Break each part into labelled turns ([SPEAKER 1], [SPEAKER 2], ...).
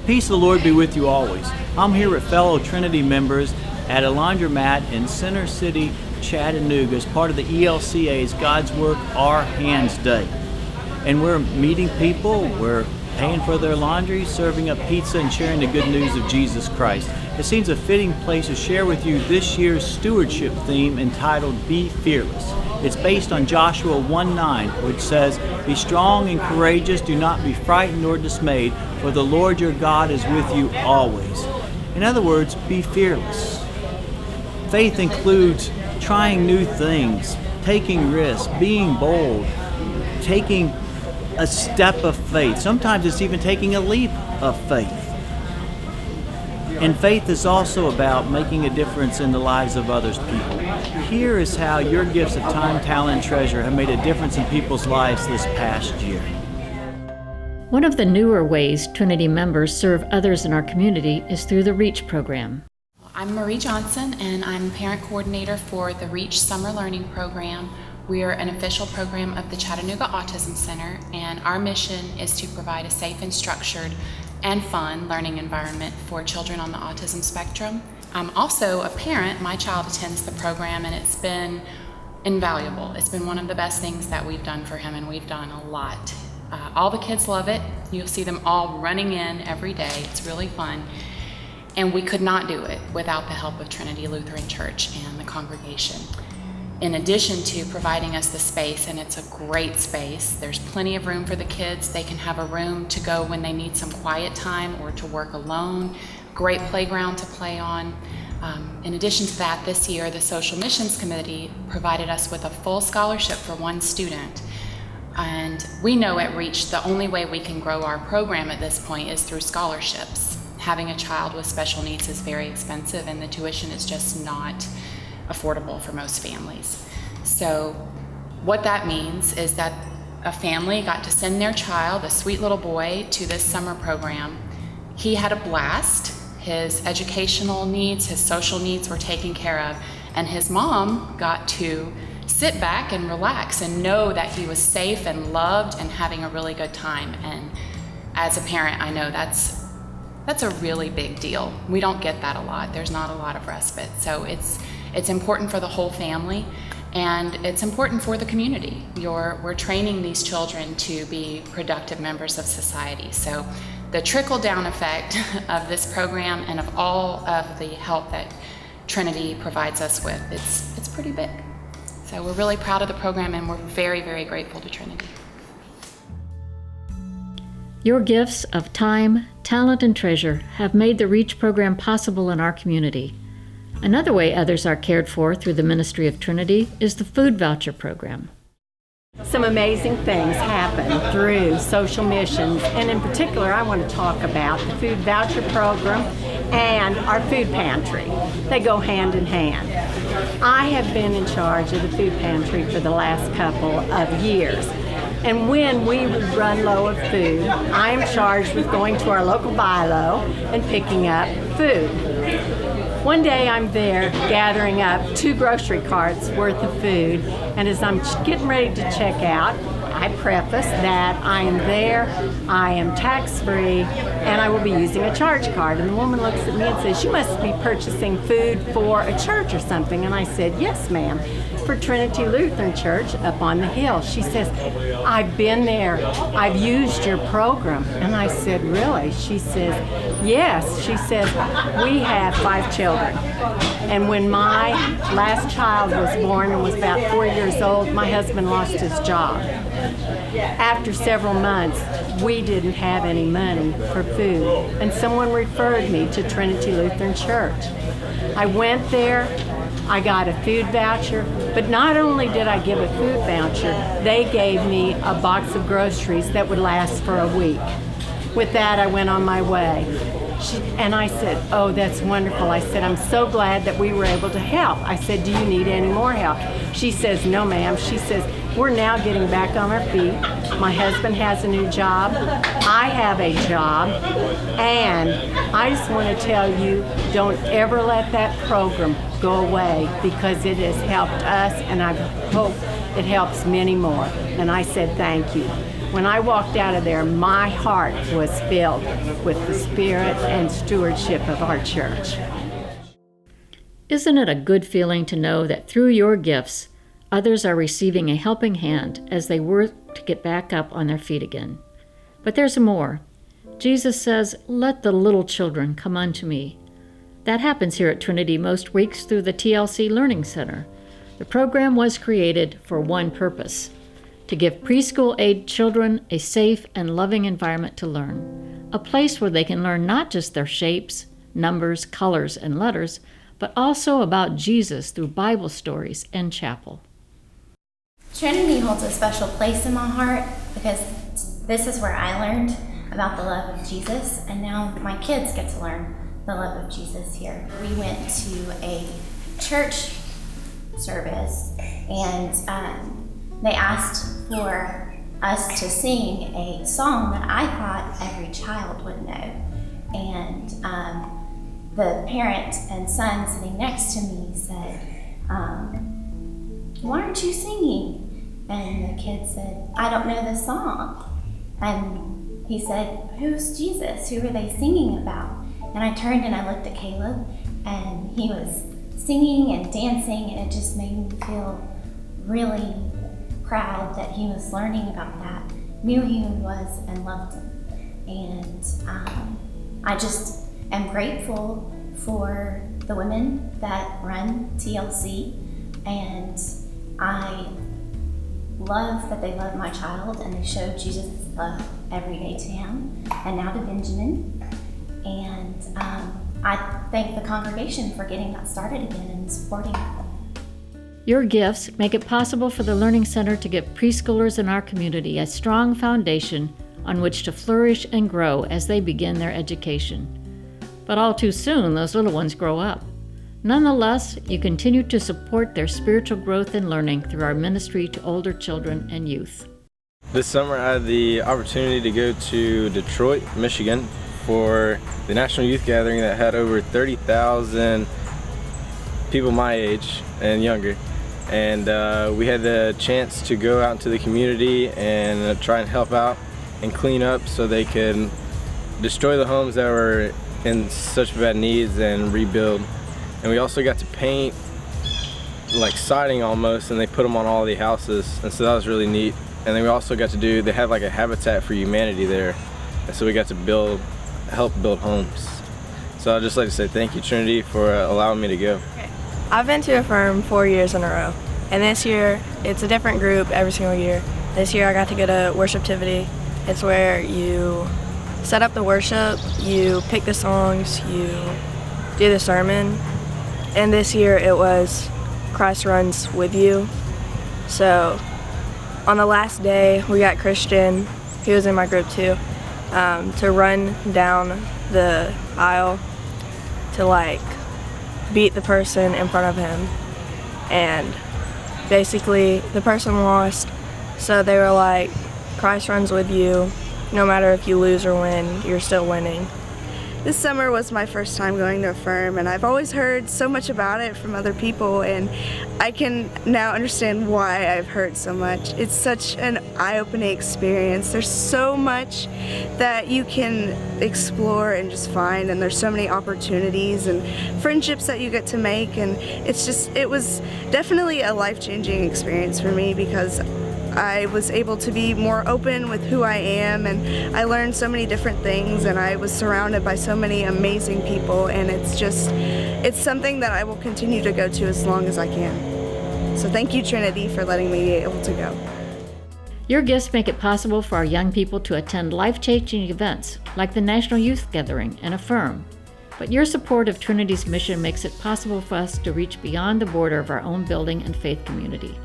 [SPEAKER 1] peace of the Lord be with you always. I'm here with fellow Trinity members at a laundromat in Center City, Chattanooga, as part of the ELCA's God's Work Our Hands Day. And we're meeting people, we're paying for their laundry, serving up pizza, and sharing the good news of Jesus Christ. It seems a fitting place to share with you this year's stewardship theme entitled Be Fearless. It's based on Joshua 1:9, which says, "Be strong and courageous, do not be frightened nor dismayed, for the Lord your God is with you always." In other words, be fearless. Faith includes trying new things, taking risks, being bold, taking a step of faith. Sometimes it's even taking a leap of faith. And faith is also about making a difference in the lives of others people. Here is how your gifts of time, talent, and treasure have made a difference in people's lives this past year.
[SPEAKER 2] One of the newer ways Trinity members serve others in our community is through the REACH program.
[SPEAKER 3] I'm Marie Johnson, and I'm parent coordinator for the REACH Summer Learning Program. We're an official program of the Chattanooga Autism Center, and our mission is to provide a safe and structured and fun learning environment for children on the autism spectrum. I'm also a parent. My child attends the program, and it's been invaluable. It's been one of the best things that we've done for him, and we've done a lot. All the kids love it. You'll see them all running in every day. It's really fun. And we could not do it without the help of Trinity Lutheran Church and the congregation. In addition to providing us the space, and it's a great space, there's plenty of room for the kids. They can have a room to go when they need some quiet time or to work alone. Great playground to play on. In addition to that, this year the Social Missions Committee provided us with a full scholarship for one student. And we know at REACH the only way we can grow our program at this point is through scholarships. Having a child with special needs is very expensive, and the tuition is just not affordable for most families. So what that means is that a family got to send their child, a sweet little boy, to this summer program. He had a blast. His educational needs, his social needs were taken care of, and his mom got to sit back and relax and know that he was safe and loved and having a really good time. And as a parent, I know that's a really big deal. We don't get that a lot. There's not a lot of respite. So it's important for the whole family, and it's important for the community. We're training these children to be productive members of society. So the trickle-down effect of this program and of all of the help that Trinity provides us with, it's pretty big. So we're really proud of the program, and we're very, very grateful to Trinity.
[SPEAKER 2] Your gifts of time, talent, and treasure have made the REACH program possible in our community. Another way others are cared for through the ministry of Trinity is the food voucher program.
[SPEAKER 4] Some amazing things happen through social missions, and in particular I want to talk about the food voucher program and our food pantry. They go hand in hand. I have been in charge of the food pantry for the last couple of years. And when we run low of food, I am charged with going to our local buy-low and picking up food. One day I'm there gathering up 2 grocery carts worth of food, and as I'm getting ready to check out, I preface that I am there, I am tax-free, and I will be using a charge card. And the woman looks at me and says, "You must be purchasing food for a church or something." And I said, "Yes, ma'am, for Trinity Lutheran Church up on the hill." She says, "I've been there, I've used your program." And I said, "Really?" She says, "Yes." She says, "We have 5 children. And when my last child was born and was about 4 years old, my husband lost his job. After several months, we didn't have any money for food, and someone referred me to Trinity Lutheran Church. I went there, I got a food voucher, but not only did I give a food voucher, they gave me a box of groceries that would last for a week. With that, I went on my way. And I said, "Oh, that's wonderful." I said, "I'm so glad that we were able to help." I said, "Do you need any more help?" She says, "No, ma'am." She says, "We're now getting back on our feet. My husband has a new job. I have a job. And I just want to tell you, don't ever let that program go away, because it has helped us, and I hope it helps many more." And I said, "Thank you." When I walked out of there, my heart was filled with the spirit and stewardship of our church.
[SPEAKER 2] Isn't it a good feeling to know that through your gifts, others are receiving a helping hand as they work to get back up on their feet again? But there's more. Jesus says, "Let the little children come unto me." That happens here at Trinity most weeks through the TLC Learning Center. The program was created for one purpose: to give preschool-age children a safe and loving environment to learn, a place where they can learn not just their shapes, numbers, colors, and letters, but also about Jesus through Bible stories and chapel.
[SPEAKER 5] Trinity holds a special place in my heart because this is where I learned about the love of Jesus, and now my kids get to learn the love of Jesus here. We went to a church service, and they asked for us to sing a song that I thought every child would know. And the parent and son sitting next to me said, "Why aren't you singing?" And the kid said, "I don't know the song." And he said, "Who's Jesus? Who are they singing about?" And I turned and I looked at Caleb, and he was singing and dancing, and it just made me feel really proud that he was learning about that, knew who he was, and loved him. And I just am grateful for the women that run TLC, and I love that they love my child and they show Jesus' love every day to him and now to Benjamin. And I thank the congregation for getting that started again and supporting it.
[SPEAKER 2] Your gifts make it possible for the Learning Center to give preschoolers in our community a strong foundation on which to flourish and grow as they begin their education. But all too soon, those little ones grow up. Nonetheless, you continue to support their spiritual growth and learning through our ministry to older children and youth.
[SPEAKER 6] This summer I had the opportunity to go to Detroit, Michigan for the National Youth Gathering that had over 30,000 people my age and younger. And we had the chance to go out into the community and try and help out and clean up so they could destroy the homes that were in such bad needs and rebuild. And we also got to paint like siding almost, and they put them on all the houses, and so that was really neat. And then we also got to do, they had like a Habitat for Humanity there, and so we got to help build homes. So I'd just like to say thank you, Trinity, for allowing me to go.
[SPEAKER 7] I've been to Affirm 4 years in a row, and this year it's a different group every single year. This year I got to go to Worshiptivity. It's where you set up the worship, you pick the songs, you do the sermon, and this year it was Christ Runs With You. So on the last day we got Christian, he was in my group too, to run down the aisle to like beat the person in front of him, and basically the person lost, so they were like, Christ runs with you, no matter if you lose or win, you're still winning.
[SPEAKER 8] This summer was my first time going to Affirm, and I've always heard so much about it from other people, and I can now understand why I've heard so much. It's such an eye-opening experience. There's so much that you can explore and just find, and there's so many opportunities and friendships that you get to make, and it was definitely a life-changing experience for me because I was able to be more open with who I am, and I learned so many different things, and I was surrounded by so many amazing people, and it's something that I will continue to go to as long as I can. So thank you, Trinity, for letting me be able to go.
[SPEAKER 2] Your gifts make it possible for our young people to attend life-changing events like the National Youth Gathering and Affirm. But your support of Trinity's mission makes it possible for us to reach beyond the border of our own building and faith community.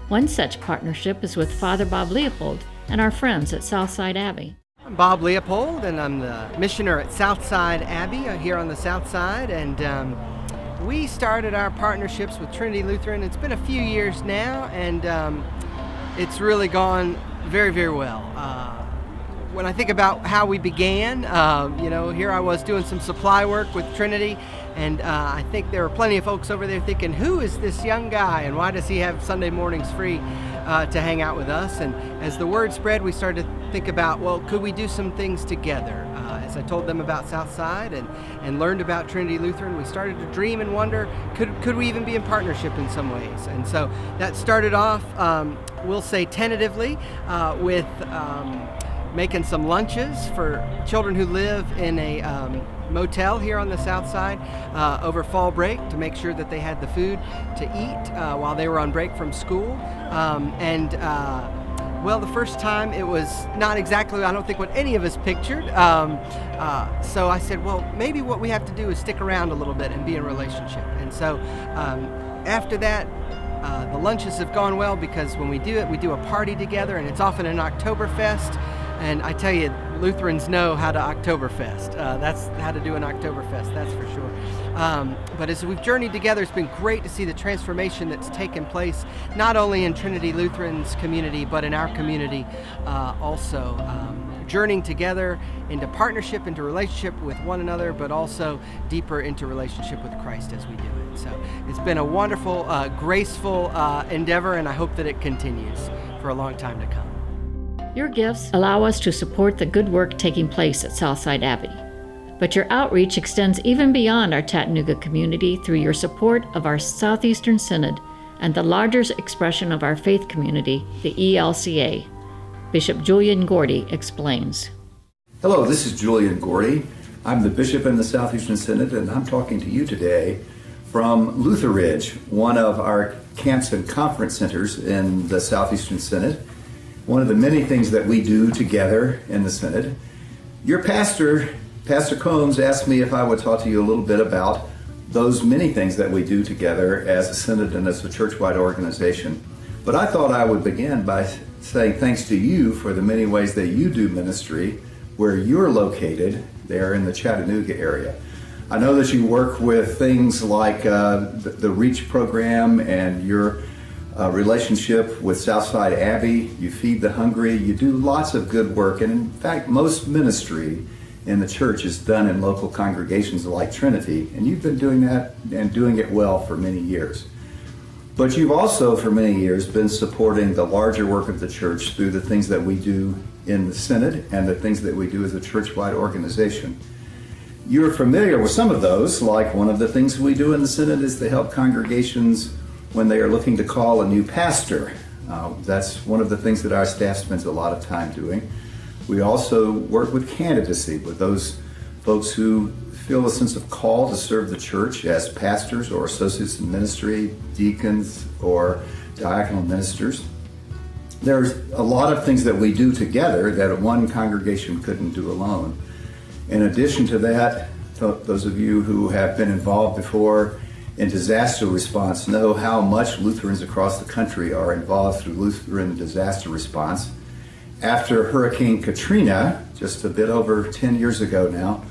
[SPEAKER 2] One such partnership is with Father Bob Leopold and our friends at Southside Abbey.
[SPEAKER 9] I'm Bob Leopold, and I'm the missioner at Southside Abbey here on the South Side, and we started our partnerships with Trinity Lutheran. It's been a few years now, and it's really gone very, very well. When I think about how we began, here I was doing some supply work with Trinity, And I think there are plenty of folks over there thinking, who is this young guy and why does he have Sunday mornings free to hang out with us? And as the word spread, we started to think about, well, could we do some things together? As I told them about Southside and learned about Trinity Lutheran, we started to dream and wonder, could we even be in partnership in some ways? And so that started off, we'll say tentatively, with making some lunches for children who live in a motel here on the south side over fall break to make sure that they had the food to eat while they were on break from school. Well, the first time it was not exactly, I don't think, what any of us pictured. So I said, well, maybe what we have to do is stick around a little bit and be in a relationship. And so after that, the lunches have gone well because when we do it, we do a party together, and it's often an Oktoberfest. And I tell you, Lutherans know how to Oktoberfest. That's how to do an Oktoberfest, that's for sure. But as we've journeyed together, it's been great to see the transformation that's taken place, not only in Trinity Lutheran's community, but in our community also. Journeying together into partnership, into relationship with one another, but also deeper into relationship with Christ as we do it. So it's been a wonderful, graceful endeavor, and I hope that it continues for a long time to come.
[SPEAKER 2] Your gifts allow us to support the good work taking place at Southside Abbey. But your outreach extends even beyond our Chattanooga community through your support of our Southeastern Synod and the larger expression of our faith community, the ELCA. Bishop Julian Gordy explains.
[SPEAKER 10] Hello, this is Julian Gordy. I'm the bishop in the Southeastern Synod, and I'm talking to you today from Luther Ridge, one of our camps and conference centers in the Southeastern Synod. One of the many things that we do together in the Synod. Your pastor, Pastor Combs, asked me if I would talk to you a little bit about those many things that we do together as a Synod and as a church-wide organization. But I thought I would begin by saying thanks to you for the many ways that you do ministry where you're located there in the Chattanooga area. I know that you work with things like the REACH program and your relationship with Southside Abbey. You feed the hungry. You do lots of good work. And in fact, most ministry in the church is done in local congregations like Trinity. And you've been doing that and doing it well for many years. But you've also, for many years, been supporting the larger work of the church through the things that we do in the Synod and the things that we do as a church-wide organization. You're familiar with some of those, like one of the things we do in the Synod is to help congregations when they are looking to call a new pastor. That's one of the things that our staff spends a lot of time doing. We also work with candidacy, with those folks who feel a sense of call to serve the church as pastors or associates in ministry, deacons, or diaconal ministers. There's a lot of things that we do together that one congregation couldn't do alone. In addition to that, those of you who have been involved before in disaster response know how much Lutherans across the country are involved through Lutheran disaster response. After Hurricane Katrina, just a bit over 10 years ago now,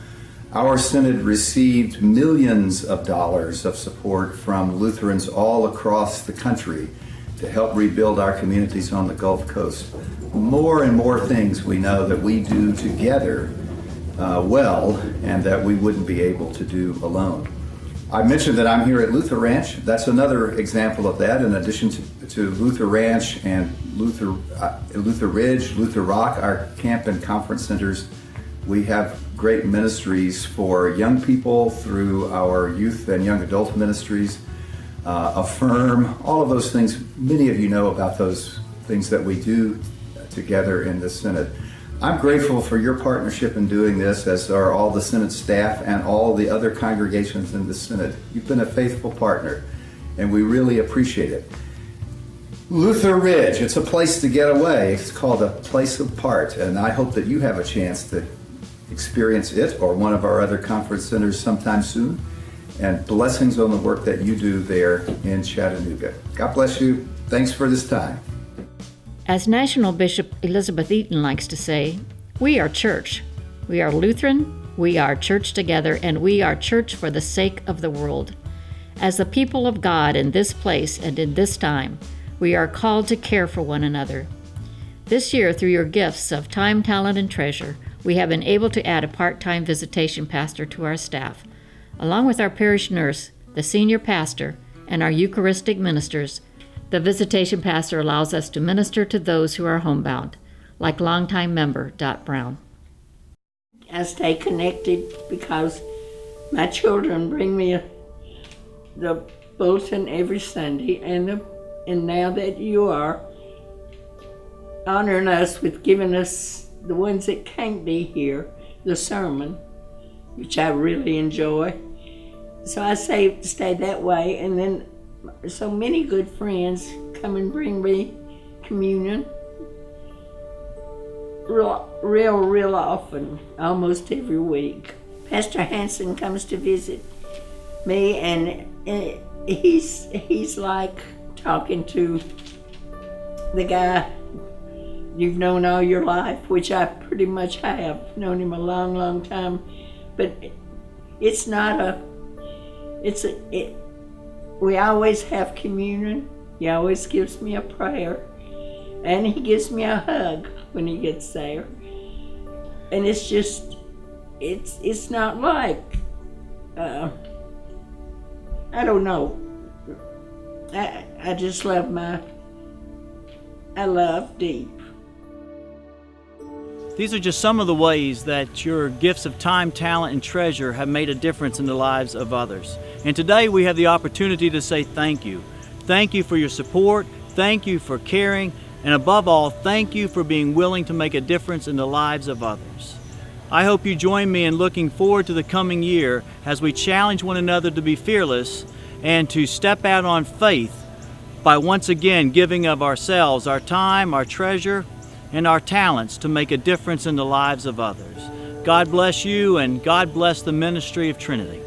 [SPEAKER 10] our Synod received millions of dollars of support from Lutherans all across the country to help rebuild our communities on the Gulf Coast. More and more things we know that we do together well, and that we wouldn't be able to do alone. I mentioned that I'm here at Luther Ranch. That's another example of that. In addition to Luther Ranch and Luther Ridge, Luther Rock, our camp and conference centers, we have great ministries for young people through our youth and young adult ministries, Affirm, all of those things. Many of you know about those things that we do together in the Synod. I'm grateful for your partnership in doing this, as are all the Synod staff and all the other congregations in the Synod. You've been a faithful partner, and we really appreciate it. Luther Ridge, it's a place to get away. It's called a place apart, and I hope that you have a chance to experience it or one of our other conference centers sometime soon. And blessings on the work that you do there in Chattanooga. God bless you. Thanks for this time.
[SPEAKER 2] As National Bishop Elizabeth Eaton likes to say, we are church. We are Lutheran, we are church together, and we are church for the sake of the world. As the people of God in this place and in this time, we are called to care for one another. This year, through your gifts of time, talent, and treasure, we have been able to add a part-time visitation pastor to our staff. Along with our parish nurse, the senior pastor, and our Eucharistic ministers, the visitation pastor allows us to minister to those who are homebound, like longtime member Dot Brown.
[SPEAKER 11] I stay connected because my children bring me the bulletin every Sunday, and now that you are honoring us with giving us the ones that can't be here, the sermon, which I really enjoy. So I stay that way, and then so many good friends come and bring me communion real often, almost every week. Pastor Hixson comes to visit me, and he's like talking to the guy you've known all your life, which I pretty much have known him a long, long time. But it's not we always have communion. He always gives me a prayer, and he gives me a hug when he gets there. And it's just, it's not like, I don't know. I just love I love deep.
[SPEAKER 1] These are just some of the ways that your gifts of time, talent, and treasure have made a difference in the lives of others. And today we have the opportunity to say thank you. Thank you for your support. Thank you for caring. And above all, thank you for being willing to make a difference in the lives of others. I hope you join me in looking forward to the coming year as we challenge one another to be fearless and to step out on faith by once again giving of ourselves, our time, our treasure, and our talents to make a difference in the lives of others. God bless you, and God bless the ministry of Trinity.